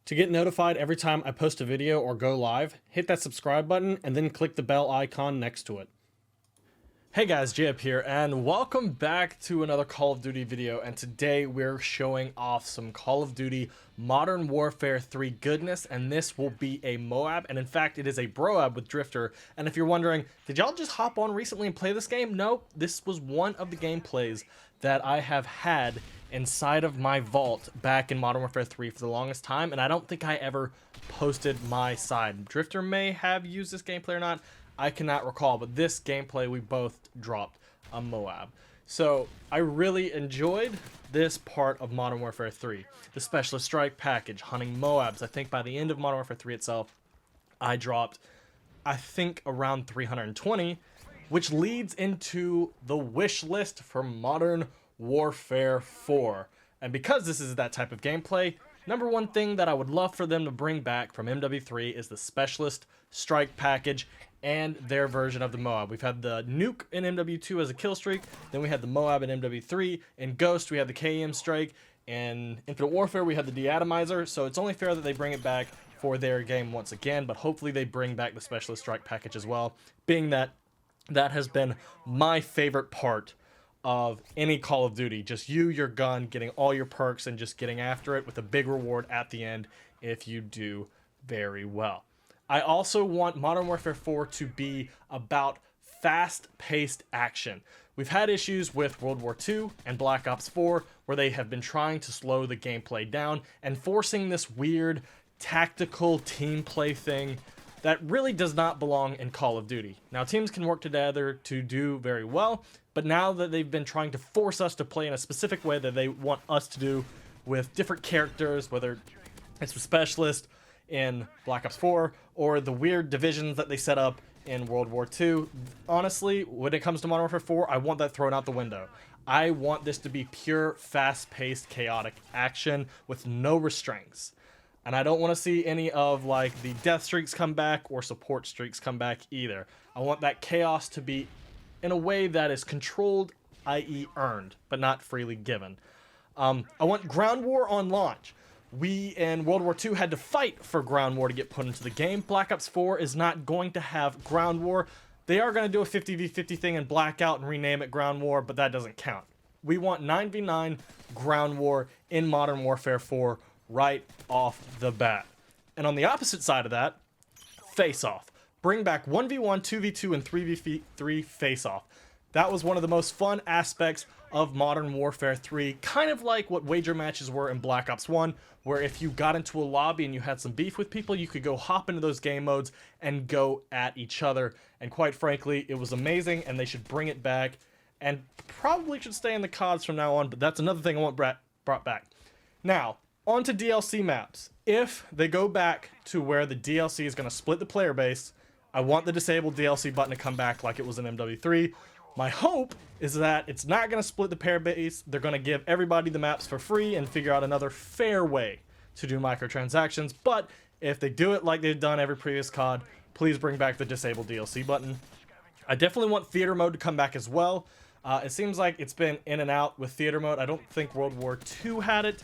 To get notified every time I post a video or go live, hit that subscribe button and then click the bell icon next to it. Hey guys, Jay here, and welcome back to another Call of Duty video, and today we're showing off some Call of Duty Modern Warfare 3 goodness, and this will be a Moab, and in fact it is a Broab with Drifter. And if you're wondering, did y'all just hop on recently and play this game? No, this was one of the gameplays that I have had inside of my vault back in Modern Warfare 3 for the longest time, and I don't think I ever posted my side. Drifter may have used this gameplay or not, I cannot recall, but this gameplay we both dropped a Moab. So I really enjoyed this part of Modern Warfare 3. The Specialist Strike package, hunting Moabs. I think by the end of Modern Warfare 3 itself, I dropped, I think, around 320, which leads into the wish list for Modern Warfare 4. And because this is that type of gameplay, number one thing that I would love for them to bring back from MW3 is the Specialist Strike package and their version of the Moab. We've had the Nuke in MW2 as a kill streak, then we had the Moab in MW3, in Ghost we had the KEM strike, in Infinite Warfare we had the Deatomizer, so it's only fair that they bring it back for their game once again, but hopefully they bring back the Specialist Strike package as well, being that that has been my favorite part of any Call of Duty. Just you, your gun, getting all your perks and just getting after it with a big reward at the end if you do very well. I also want Modern Warfare 4 to be about fast-paced action. We've had issues with World War II and Black Ops 4 where they have been trying to slow the gameplay down and forcing this weird tactical team play thing that really does not belong in Call of Duty. Now, teams can work together to do very well, but now that they've been trying to force us to play in a specific way that they want us to do with different characters, whether it's a specialist in Black Ops 4 or the weird divisions that they set up in World War II, honestly, when it comes to Modern Warfare 4, I want that thrown out the window. I want this to be pure, fast-paced, chaotic action with no restraints. And I don't want to see any of like the death streaks come back or support streaks come back either. I want that chaos to be in a way that is controlled, i.e. earned, but not freely given. I want ground war on launch. We in World War II had to fight for ground war to get put into the game. Black Ops 4 is not going to have ground war. They are going to do a 50v50 thing and blackout and rename it ground war, but that doesn't count. We want 9v9 ground war in Modern Warfare 4 right off the bat. And on the opposite side of that, face-off. Bring back 1v1, 2v2, and 3v3 face-off. That was one of the most fun aspects of Modern Warfare 3, kind of like what wager matches were in Black Ops 1, where if you got into a lobby and you had some beef with people, you could go hop into those game modes and go at each other. And quite frankly, it was amazing, and they should bring it back, and probably should stay in the CODs from now on, but that's another thing I want brought back. Now, on to DLC maps. If they go back to where the DLC is going to split the player base, I want the disabled DLC button to come back like it was in MW3. My hope is that it's not going to split the player base. They're going to give everybody the maps for free and figure out another fair way to do microtransactions. But if they do it like they've done every previous COD, please bring back the disabled DLC button. I definitely want theater mode to come back as well. It seems like it's been in and out with theater mode. I don't think World War II had it.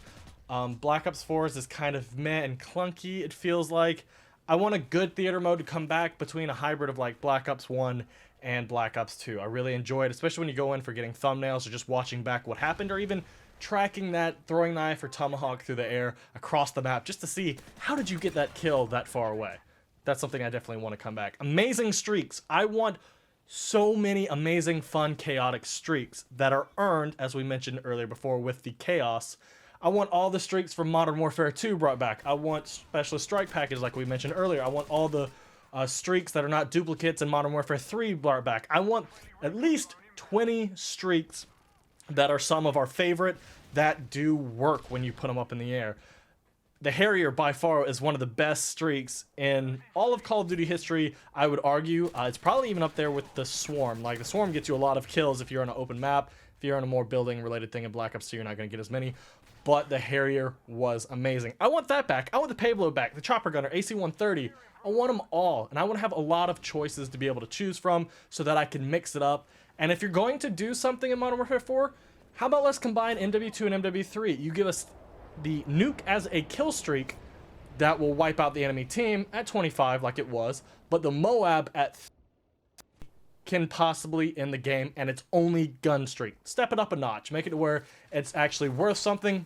Black Ops 4 is kind of meh and clunky, it feels like. I want a good theater mode to come back between a hybrid of like Black Ops 1 and Black Ops 2. I really enjoy it, especially when you go in for getting thumbnails or just watching back what happened, or even tracking that throwing knife or tomahawk through the air across the map just to see how did you get that kill that far away. That's something I definitely want to come back. Amazing streaks. I want so many amazing, fun, chaotic streaks that are earned, as we mentioned earlier before, with the chaos. I want all the streaks from Modern Warfare 2 brought back. I want Specialist Strike package like we mentioned earlier. I want all the streaks that are not duplicates in Modern Warfare 3 brought back. I want at least 20 streaks that are some of our favorite that do work when you put them up in the air. The Harrier by far is one of the best streaks in all of Call of Duty history, I would argue. It's probably even up there with the Swarm. Like, the Swarm gets you a lot of kills if you're on an open map. If you're on a more building related thing in Black Ops 2, you're not going to get as many. But the Harrier was amazing. I want that back. I want the Pablo back, the Chopper Gunner, AC-130. I want them all. And I want to have a lot of choices to be able to choose from so that I can mix it up. And if you're going to do something in Modern Warfare 4, how about let's combine MW2 and MW3? You give us the nuke as a kill streak, that will wipe out the enemy team at 25 like it was, but the Moab at can possibly end the game, and it's only gun streak. Step it up a notch, make it to where it's actually worth something,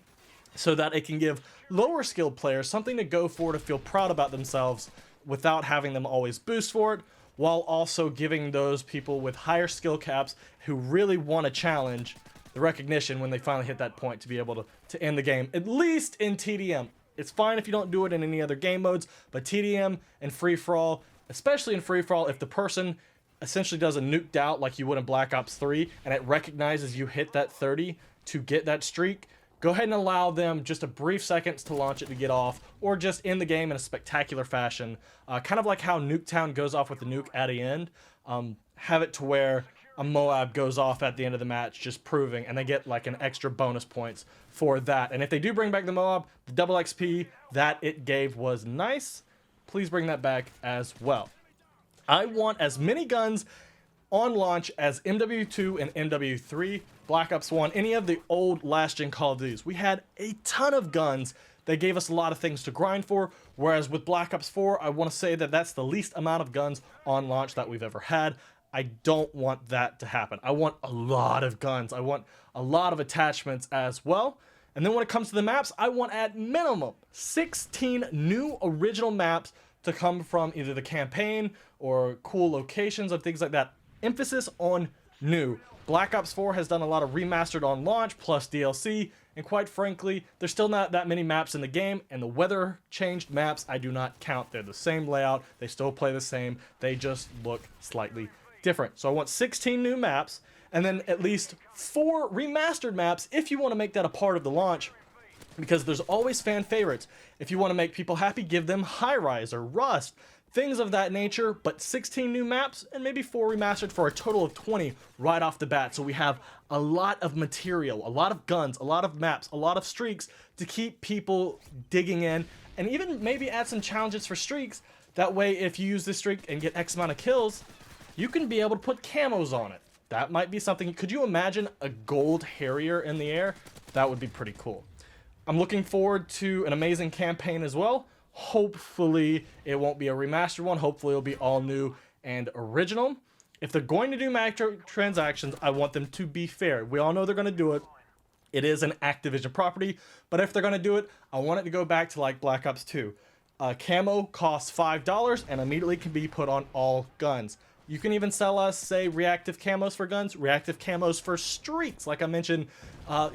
so that it can give lower skilled players something to go for, to feel proud about themselves without having them always boost for it, while also giving those people with higher skill caps who really want a challenge the recognition when they finally hit that point to be able to end the game, at least in TDM. It's fine if you don't do it in any other game modes, but TDM and free-for-all, especially in free-for-all, if the person essentially does a nuked out like you would in Black Ops 3, and it recognizes you hit that 30 to get that streak, go ahead and allow them just a brief seconds to launch it to get off, or just end the game in a spectacular fashion. Kind of like how Nuketown goes off with the nuke at the end. Have it to where a Moab goes off at the end of the match, just proving, and they get like an extra bonus points for that. And if they do bring back the Moab, the double XP that it gave was nice. Please bring that back as well. I want as many guns on launch as MW2 and MW3, Black Ops 1, any of the old last-gen Call of Duties. We had a ton of guns that gave us a lot of things to grind for, whereas with Black Ops 4, I want to say that that's the least amount of guns on launch that we've ever had. I don't want that to happen. I want a lot of guns. I want a lot of attachments as well. And then when it comes to the maps, I want at minimum 16 new original maps to come from either the campaign or cool locations and things like that. Emphasis on new. Black Ops 4 has done a lot of remastered on launch plus DLC, and quite frankly, there's still not that many maps in the game, and the weather changed maps I do not count. They're the same layout, they still play the same, they just look slightly different. So I want 16 new maps, and then at least 4 remastered maps if you want to make that a part of the launch, because there's always fan favorites. If you want to make people happy, give them High Rise or Rust, things of that nature, but 16 new maps and maybe 4 remastered for a total of 20 right off the bat. So we have a lot of material, a lot of guns, a lot of maps, a lot of streaks to keep people digging in, and even maybe add some challenges for streaks. That way, if you use this streak and get X amount of kills, you can be able to put camos on it. That might be something. Could you imagine a gold Harrier in the air? That would be pretty cool. I'm looking forward to an amazing campaign as well. Hopefully it won't be a remastered one. Hopefully it'll be all new and original. If they're going to do microtransactions, I want them to be fair. We all know they're going to do it. It is an Activision property, but if they're going to do it, I want it to go back to like Black Ops 2. Camo costs $5 and immediately can be put on all guns. You can even sell us, say, reactive camos for guns, reactive camos for streaks. Like I mentioned,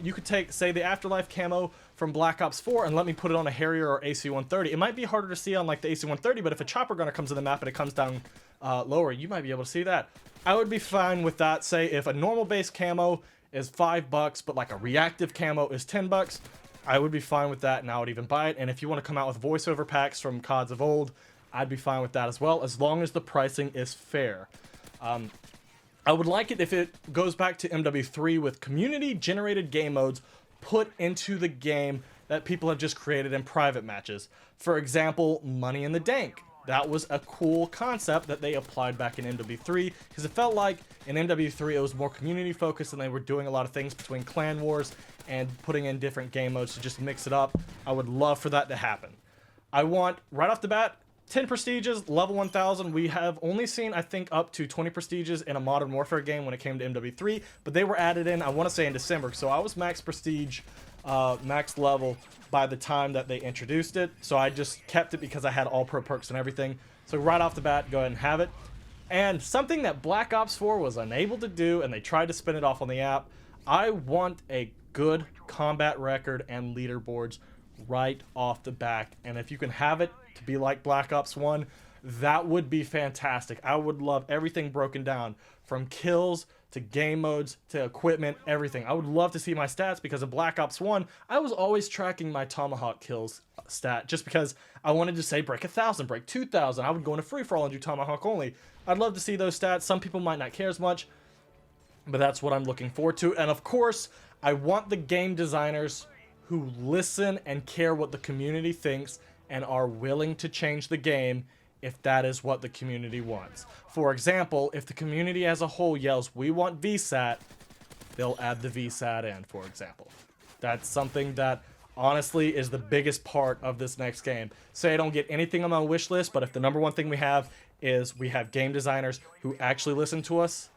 you could take, say, the Afterlife camo from Black Ops 4 and let me put it on a Harrier or AC-130. It might be harder to see on like the AC-130, but if a chopper gunner comes in the map and it comes down lower, you might be able to see that. I would be fine with that. Say if a normal base camo is $5, but like a reactive camo is $10, I would be fine with that, and I would even buy it. And if you want to come out with voiceover packs from CODs of old, I'd be fine with that as well, as long as the pricing is fair. I would like it if it goes back to MW3 with community-generated game modes put into the game that people have just created in private matches. For example, Money in the Dank. That was a cool concept that they applied back in MW3, because it felt like in MW3 it was more community-focused and they were doing a lot of things between clan wars and putting in different game modes to just mix it up. I would love for that to happen. I want, right off the bat, 10 prestiges, level 1000. We have only seen, I think, up to 20 prestiges in a Modern Warfare game when it came to MW3, but they were added in, I want to say, in December. So I was max prestige, max level by the time that they introduced it. So I just kept it because I had all pro perks and everything. So right off the bat, go ahead and have it. And something that Black Ops 4 was unable to do, and they tried to spin it off on the app, I want a good combat record and leaderboards right off the back. And if you can have it to be like Black Ops 1, that would be fantastic. I would love everything broken down, from kills to game modes to equipment, everything. I would love to see my stats, because in Black Ops 1, I was always tracking my Tomahawk kills stat, just because I wanted to say break 1,000, break 2,000. I would go into free-for-all and do Tomahawk only. I'd love to see those stats. Some people might not care as much, but that's what I'm looking forward to. And of course, I want the game designers who listen and care what the community thinks and are willing to change the game if that is what the community wants. For example, if the community as a whole yells, "We want VSAT," they'll add the VSAT in, for example. That's something that honestly is the biggest part of this next game. Say I don't get anything on my wish list, but if the number one thing we have is we have game designers who actually listen to us,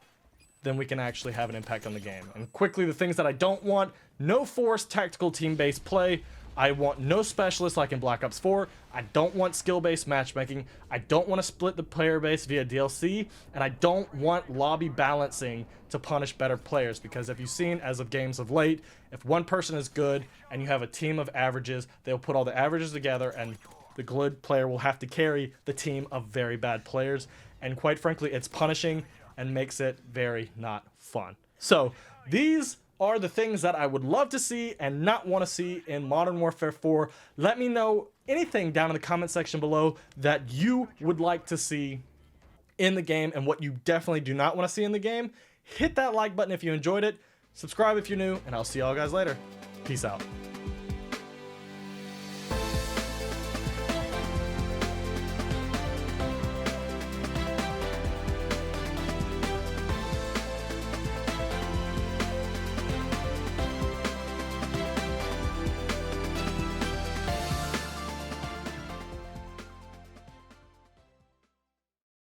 then we can actually have an impact on the game. And quickly, the things that I don't want: no forced tactical team-based play. I want no specialists like in Black Ops 4. I don't want skill-based matchmaking. I don't want to split the player base via DLC. And I don't want lobby balancing to punish better players, because if you've seen as of games of late, if one person is good and you have a team of averages, they'll put all the averages together and the good player will have to carry the team of very bad players. And quite frankly, it's punishing and makes it very not fun. So these are the things that I would love to see and not want to see in Modern Warfare 4. Let me know anything down in the comment section below that you would like to see in the game and what you definitely do not want to see in the game. Hit that like button if you enjoyed it, subscribe if you're new, and I'll see y'all guys later. Peace out.